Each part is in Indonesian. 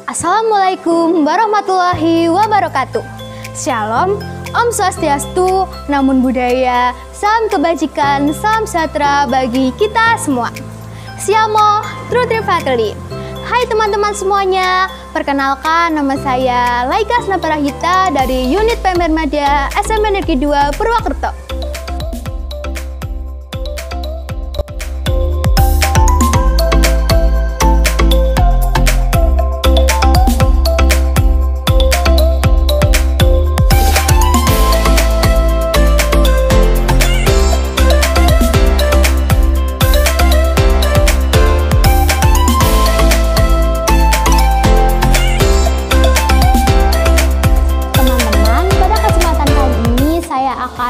Assalamualaikum warahmatullahi wabarakatuh. Shalom, Om Swastiastu, Namo Buddhaya, salam kebajikan, salam sejahtera bagi kita semua. Siamo, True Trivateli. Hai teman-teman semuanya, perkenalkan nama saya Laika Snaparahita dari Unit PMR Media SMP Negeri 2 Purwokerto.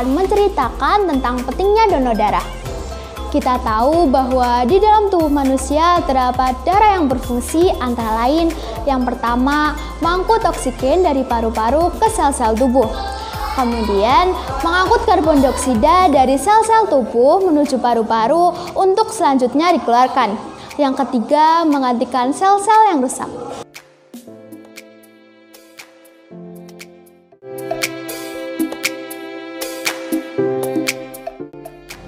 Menceritakan tentang pentingnya donor darah. Kita tahu bahwa di dalam tubuh manusia terdapat darah yang berfungsi antara lain yang pertama mengangkut oksigen dari paru-paru ke sel-sel tubuh. Kemudian mengangkut karbon dioksida dari sel-sel tubuh menuju paru-paru untuk selanjutnya dikeluarkan. Yang ketiga menggantikan sel-sel yang rusak.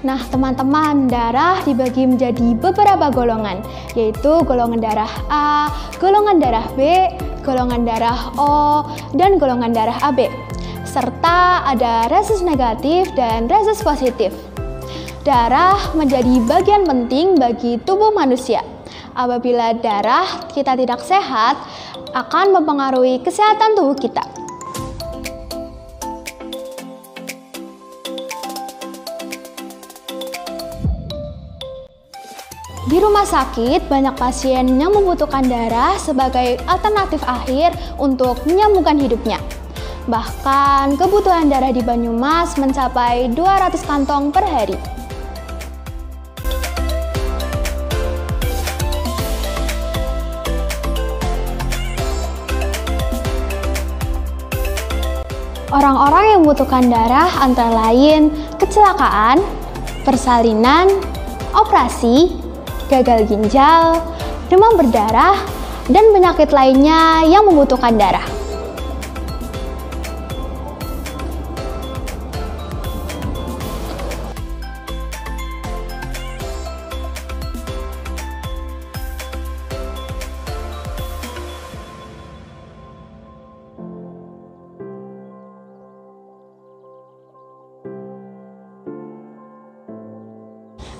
Nah teman-teman, darah dibagi menjadi beberapa golongan, yaitu golongan darah A, golongan darah B, golongan darah O, dan golongan darah AB. Serta ada resus negatif dan resus positif. Darah menjadi bagian penting bagi tubuh manusia. Apabila darah kita tidak sehat, akan mempengaruhi kesehatan tubuh kita. Di rumah sakit, banyak pasien yang membutuhkan darah sebagai alternatif akhir untuk menyambungkan hidupnya. Bahkan, kebutuhan darah di Banyumas mencapai 200 kantong per hari. Orang-orang yang membutuhkan darah antara lain kecelakaan, persalinan, operasi, gagal ginjal, demam berdarah, dan penyakit lainnya yang membutuhkan darah.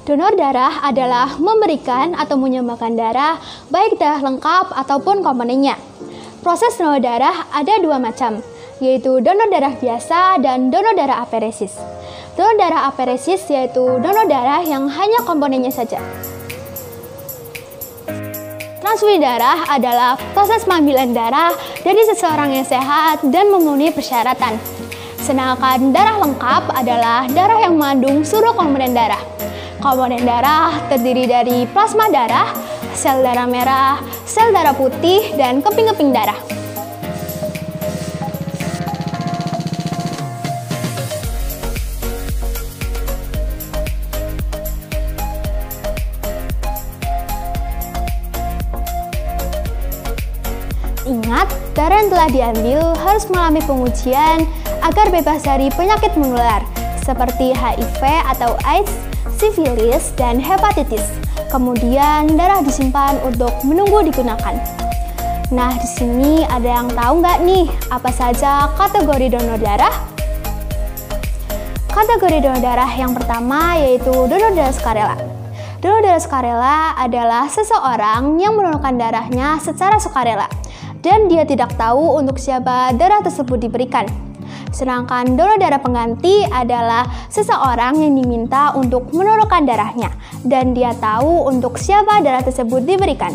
Donor darah adalah memberikan atau menyumbangkan darah, baik darah lengkap ataupun komponennya. Proses donor darah ada dua macam, yaitu donor darah biasa dan donor darah aferesis. Donor darah aferesis yaitu donor darah yang hanya komponennya saja. Transfusi darah adalah proses pengambilan darah dari seseorang yang sehat dan memenuhi persyaratan. Sedangkan darah lengkap adalah darah yang mengandung seluruh komponen darah. Komponen darah terdiri dari plasma darah, sel darah merah, sel darah putih, dan keping-keping darah. Ingat, darah yang telah diambil harus mengalami pengujian agar bebas dari penyakit menular seperti HIV atau AIDS, sifilis, dan hepatitis. Kemudian darah disimpan untuk menunggu digunakan. Nah, di sini ada yang tahu nggak nih apa saja kategori donor darah? Kategori donor darah yang pertama yaitu donor darah sukarela. Donor darah sukarela adalah seseorang yang mendonorkan darahnya secara sukarela dan dia tidak tahu untuk siapa darah tersebut diberikan. Sedangkan donor darah pengganti adalah seseorang yang diminta untuk mendonorkan darahnya dan dia tahu untuk siapa darah tersebut diberikan.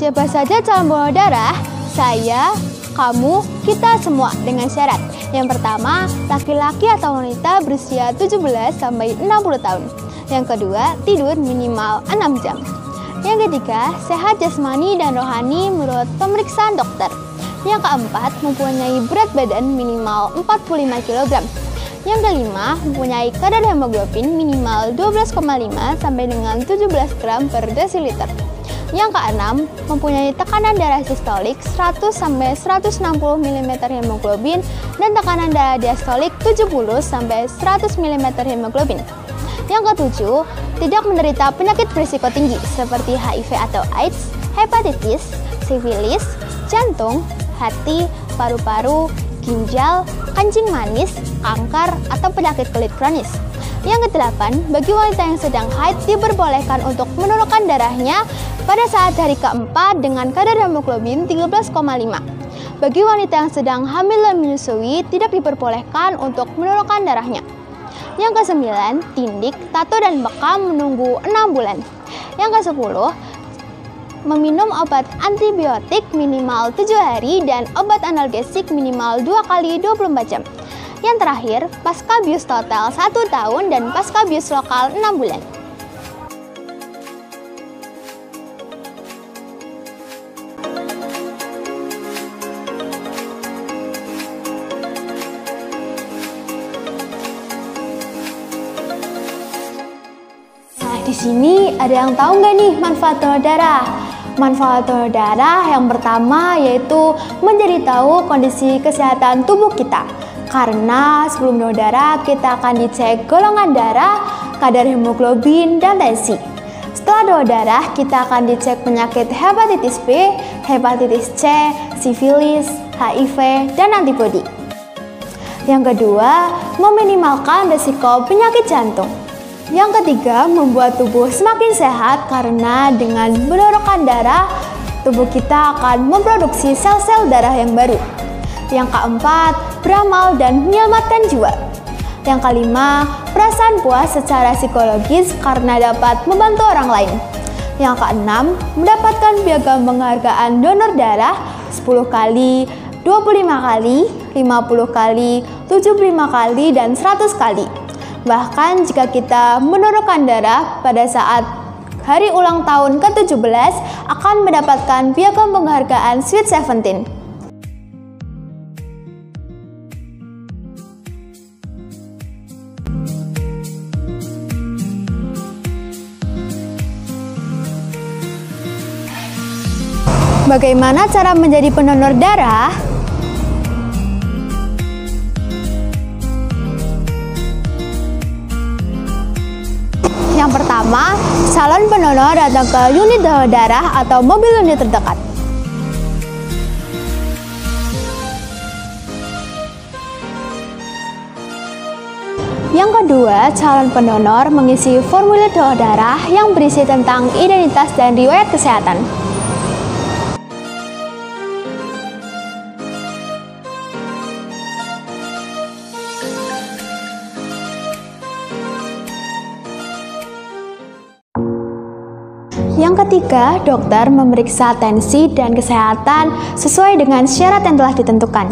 Siapa saja calon donor darah? Saya, kamu, kita semua dengan syarat. Yang pertama, laki-laki atau wanita berusia 17 sampai 60 tahun. Yang kedua, tidur minimal 6 jam. Yang ketiga, sehat jasmani dan rohani menurut pemeriksaan dokter. Yang keempat, mempunyai berat badan minimal 45 kg. Yang kelima, mempunyai kadar hemoglobin minimal 12,5 sampai dengan 17 gram per desiliter. Yang keenam, mempunyai tekanan darah sistolik 100 sampai 160 mm hemoglobin dan tekanan darah diastolik 70 sampai 100 mm hemoglobin. Yang ketujuh, tidak menderita penyakit berisiko tinggi seperti HIV atau AIDS, hepatitis, sifilis, jantung, hati, paru-paru, ginjal, kencing manis, kanker, atau penyakit kulit kronis. Yang kedelapan, bagi wanita yang sedang haid diperbolehkan untuk menurunkan darahnya pada saat hari keempat dengan kadar hemoglobin 13,5. Bagi wanita yang sedang hamil dan menyusui tidak diperbolehkan untuk menurunkan darahnya. Yang kesembilan, tindik, tato, dan bekam menunggu 6 bulan. Yang kesepuluh, meminum obat antibiotik minimal 7 hari dan obat analgesik minimal 2 kali 24 jam. Yang terakhir, pasca bius total 1 tahun dan pasca bius lokal 6 bulan. Nah, di sini ada yang tahu nggak nih manfaat donor darah? Manfaat donor darah yang pertama yaitu menjadi tahu kondisi kesehatan tubuh kita. Karena sebelum donor darah kita akan dicek golongan darah, kadar hemoglobin, dan tensi. Setelah donor darah kita akan dicek penyakit hepatitis B, hepatitis C, sifilis, HIV, dan antibodi. Yang kedua, meminimalkan risiko penyakit jantung. Yang ketiga, membuat tubuh semakin sehat karena dengan mendonorkan darah, tubuh kita akan memproduksi sel-sel darah yang baru. Yang keempat, beramal dan menyelamatkan jiwa. Yang kelima, perasaan puas secara psikologis karena dapat membantu orang lain. Yang keenam, mendapatkan piagam penghargaan donor darah 10 kali, 25 kali, 50 kali, 75 kali, dan 100 kali. Bahkan jika kita mendonorkan darah pada saat hari ulang tahun ke-17 akan mendapatkan piagam penghargaan Sweet 17. Bagaimana cara menjadi pendonor darah? Yang pertama, calon pendonor datang ke unit donor darah atau mobil unit terdekat. Yang kedua, calon pendonor mengisi formulir donor darah yang berisi tentang identitas dan riwayat kesehatan. Yang ketiga, dokter memeriksa tensi dan kesehatan sesuai dengan syarat yang telah ditentukan.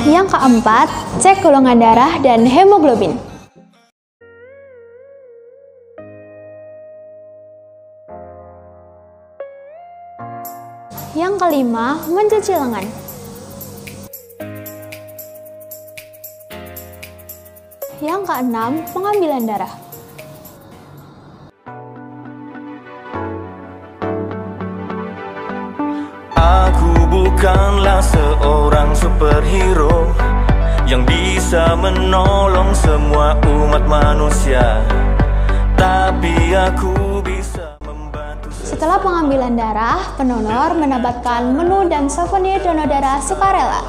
Yang keempat, cek golongan darah dan hemoglobin. Yang kelima, mencuci lengan. Yang keenam, pengambilan darah. Aku bukanlah seorang superhero yang bisa menolong semua umat manusia, tapi aku bisa membantu. Setelah pengambilan darah, pendonor mendapatkan menu dan souvenir donor darah sukarela.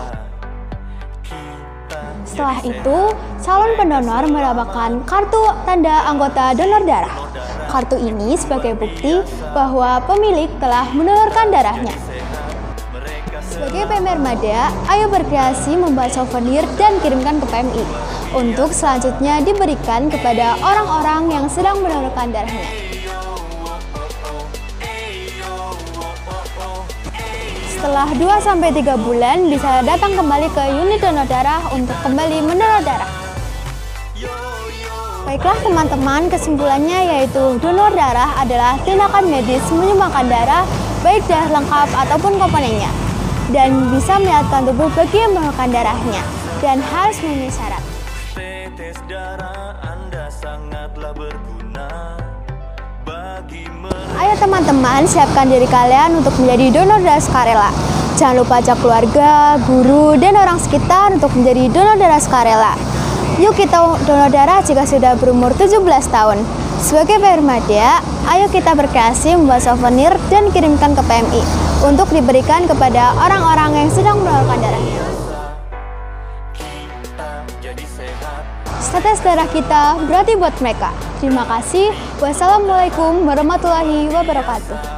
Setelah itu, calon pendonor mendapatkan kartu tanda anggota donor darah. Kartu ini sebagai bukti bahwa pemilik telah mendonorkan darahnya. Sebagai Pemermada, ayo berkreasi membuat souvenir dan kirimkan ke PMI untuk selanjutnya diberikan kepada orang-orang yang sedang mendonorkan darahnya. Setelah 2-3 bulan bisa datang kembali ke unit donor darah untuk kembali mendonor darah. Baiklah teman-teman, kesimpulannya yaitu donor darah adalah tindakan medis menyumbangkan darah, baik darah lengkap ataupun komponennya, dan bisa menyehatkan tubuh bagi yang mendonorkan darahnya, dan harus memenuhi syarat. Tetes darah Anda sangatlah berguna bagi Ayo teman-teman, siapkan diri kalian untuk menjadi donor darah sukarela. Jangan lupa ajak keluarga, guru, dan orang sekitar untuk menjadi donor darah sukarela. Yuk kita donor darah jika sudah berumur 17 tahun. Sebagai Pemermada, ayo kita berkreasi membuat souvenir dan kirimkan ke PMI untuk diberikan kepada orang-orang yang sedang mendonorkan darahnya. Tetes darah kita berarti buat mereka. Terima kasih. Wassalamualaikum warahmatullahi wabarakatuh.